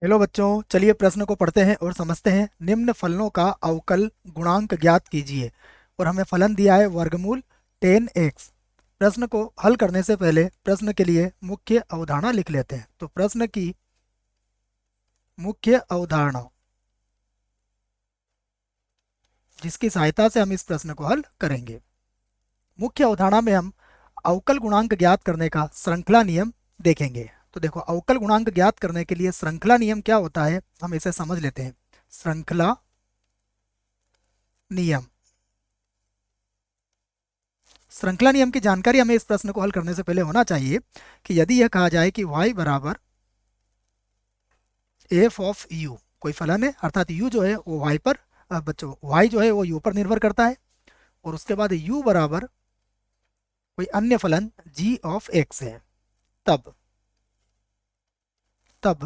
Hello बच्चों, चलिए प्रश्न को पढ़ते हैं और समझते हैं। निम्न फलनों का अवकल गुणांक ज्ञात कीजिए। और हमें फलन दिया है वर्गमूल 10x। प्रश्न को हल करने से पहले प्रश्न के लिए मुख्य अवधारणा लिख लेते हैं। तो प्रश्न की मुख्य अवधारणा जिसकी सहायता से हम इस प्रश्न को हल करेंगे। मुख्य अवधारणा में हम अवकल गुणांक ज्ञात करने का श्रृंखला नियम देखेंगे। तो देखो, अवकल गुणांक ज्ञात करने के लिए श्रृंखला नियम क्या होता है, हम इसे समझ लेते हैं। श्रृंखला नियम। श्रृंखला नियम की जानकारी हमें इस प्रश्न को हल करने से पहले होना चाहिए कि यदि यह कहा जाए कि y बराबर एफ ऑफ यू, कोई फलन है, अर्थात u जो है वो y पर, बच्चों y जो है वो u पर निर्भर करता है, और उसके बाद u बराबर कोई अन्य फलन g ऑफ x है, तब तब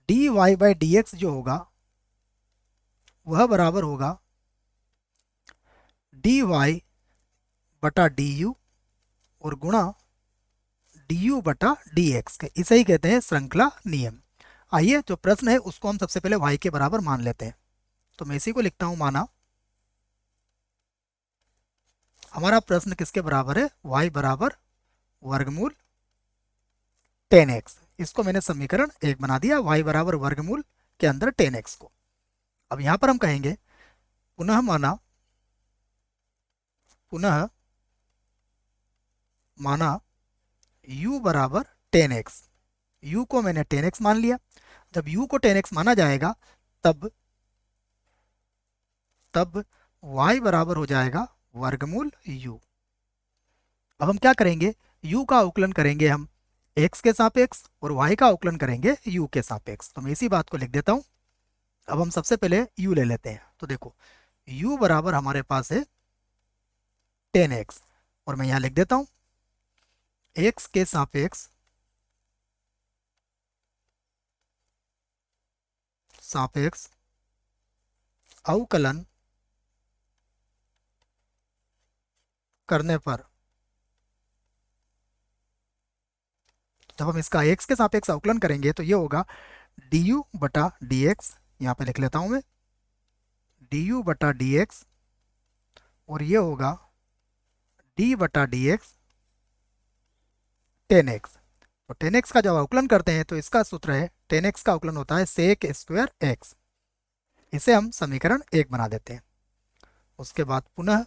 dy बाई डी एक्स जो होगा वह बराबर होगा dy बटा डी यू और गुणा डी यू बटा डी एक्स के। इसे ही कहते हैं श्रृंखला नियम। आइए, जो प्रश्न है उसको हम सबसे पहले y के बराबर मान लेते हैं। तो मैं इसी को लिखता हूं, माना हमारा प्रश्न किसके बराबर है, y बराबर वर्गमूल 10x। इसको मैंने समीकरण 1 बना दिया, y बराबर वर्गमूल के अंदर 10x को। अब यहां पर हम कहेंगे पुनः माना u बराबर 10x। u को मैंने 10x मान लिया। जब u को 10x माना जाएगा तब तब y बराबर हो जाएगा वर्गमूल u। अब हम क्या करेंगे, u का अवकलन करेंगे हम x के सापेक्ष और y का अवकलन करेंगे u के सापेक्ष। तो मैं इसी बात को लिख देता हूं। अब हम सबसे पहले u ले लेते हैं। तो देखो, u बराबर हमारे पास है 10x, और मैं यहां लिख देता हूं x के सापेक्ष अवकलन करने पर, जब हम इसका x के सापेक्ष अवकलन करेंगे तो ये होगा du बटा डी एक्स। यहाँ पे लिख लेता हूं मैं du बटा डी एक्स, और ये होगा d बटा डी एक्स 10x। तो 10x का जब अवकलन करते हैं तो इसका सूत्र है 10x का अवकलन होता है सेक स्क्वायर x। इसे हम समीकरण 1 बना देते हैं। उसके बाद पुनः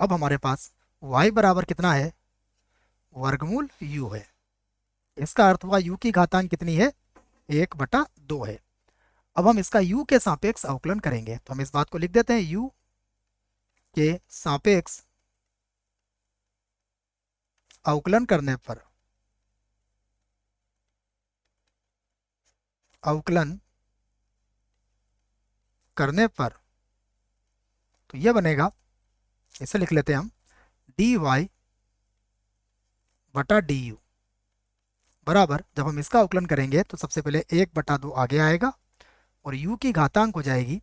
अब हमारे पास y बराबर कितना है, वर्गमूल u है। इसका अर्थ हुआ u की घातांक कितनी है, 1/2 है। अब हम इसका u के सापेक्ष अवकलन करेंगे। तो हम इस बात को लिख देते हैं, u के सापेक्ष अवकलन करने पर तो यह बनेगा, इसे लिख लेते हैं हम dy बटा डी यू बराबर, जब हम इसका अवकलन करेंगे तो सबसे पहले 1/2 आगे आएगा और u की घातांक हो जाएगी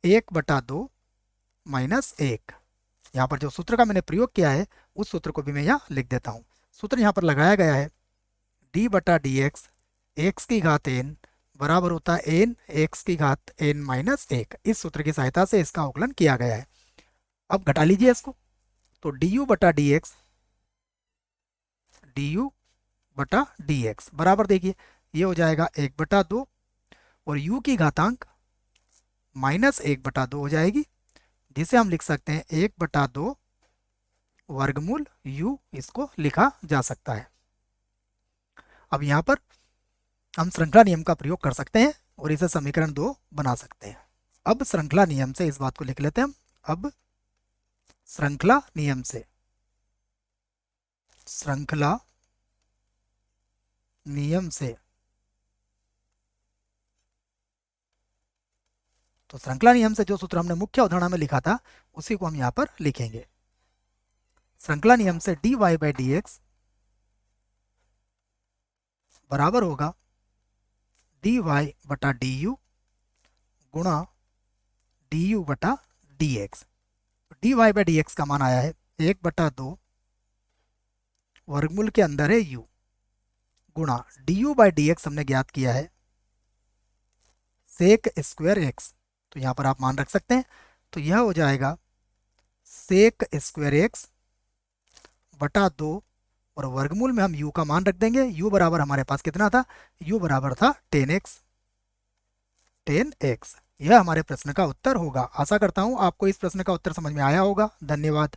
1/2 माइनस 1। यहाँ पर जो सूत्र का मैंने प्रयोग किया है उस सूत्र को भी मैं यहाँ लिख देता हूँ। सूत्र यहाँ पर लगाया गया है d बटा डी एक्स, एक्स की घात n बराबर होता है n एक्स की घात n माइनस 1। इस सूत्र की सहायता से इसका अवकलन किया गया है। अब घटा लीजिए इसको। तो du बटा डी एक्स, du बटा डी एक्स बराबर, देखिए ये हो जाएगा 1/2 और u की घातांक माइनस 1/2 हो जाएगी, जिसे हम लिख सकते हैं 1/2 वर्गमूल u। इसको लिखा जा सकता है। अब यहाँ पर हम श्रृंखला नियम का प्रयोग कर सकते हैं और इसे समीकरण 2 बना सकते हैं। अब श्रृंखला नियम से इस बात को लिख लेते हैं हम। अब श्रृंखला नियम से तो श्रृंखला नियम से जो सूत्र हमने मुख्य अवधारणा में लिखा था उसी को हम यहाँ पर लिखेंगे। श्रृंखला नियम से dy बाई डी एक्स बराबर होगा dy बटा डी यू गुणा डी यू बटा D x. dy by D x का मान आया है 1/2 वर्गमूल के अंदर है u गुणा D you by D x हमने ज्ञात किया है सेक स्क्वायर एक्स, तो यहाँ पर आप मान रख सकते हैं। तो यह हो जाएगा सेक स्क्वायर एक्स बटा 2, और वर्गमूल में हम u का मान रख देंगे। u बराबर हमारे पास कितना था, u बराबर था 10x। 10x यह हमारे प्रश्न का उत्तर होगा। आशा करता हूँ आपको इस प्रश्न का उत्तर समझ में आया होगा। धन्यवाद।